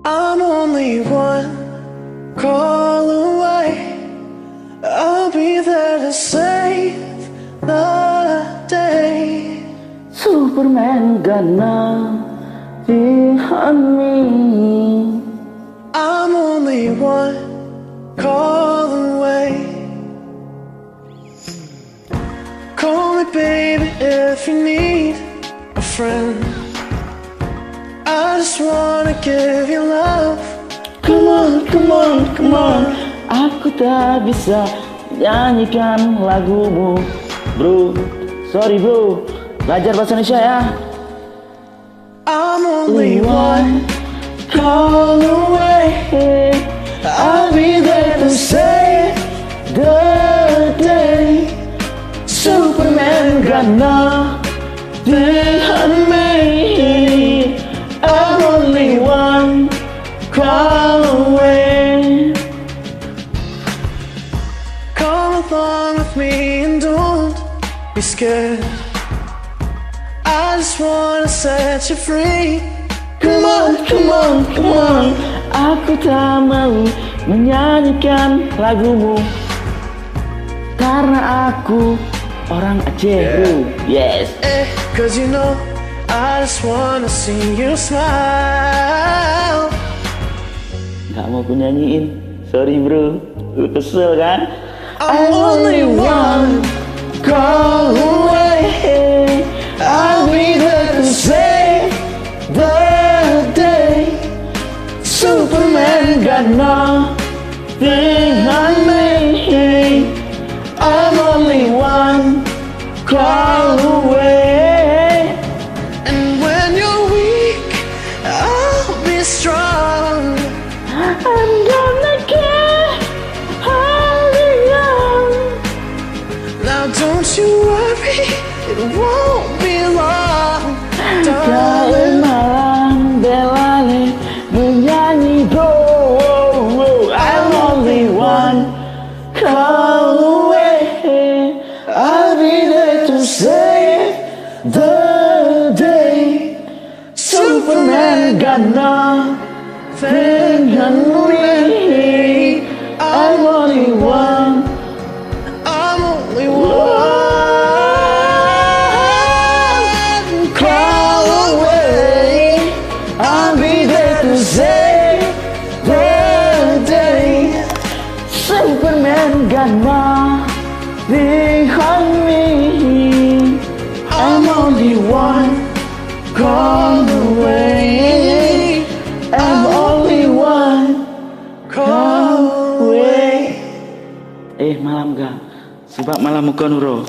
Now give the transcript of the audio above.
I'm only one call away. I'll be there to save the day. Superman gonna behind me. I'm only one call away. Call me baby if you need a friend. I just wanna give you love. Come on, come on, come on. Aku tak bisa nyanyikan lagumu, bro. Sorry bro, belajar bahasa Indonesia ya. I'm only one call away. I'll be there to save the day. Superman gonna behind me. I'm only one call away. Come along with me and don't be scared. I just wanna set you free. Come on, come on, come on. Aku tak mau menyanyikan lagumu karena aku orang Aceh, bro. Yes. Cause you know I just wanna see you smile. Gak mau ku nyanyiin. Sorry bro, lu kesel kan? I'm only one call away. I'll be there to save the day. Superman got nothing on me. I'm only one call away. And when you're weak, I'll be strong. I'm gonna get holding on. Now don't you worry, it won't be long, Kau darling. malam belale menyanyi, bro. I'm only one call away. I'll be there to save the day. Superman got nothing on me. I'm only one. I'm only one call away. I'll be there to save the day. Superman got nothing on me. I'm only one call away. I'm only one call away. Malam gak? Sebab malam muka nuro.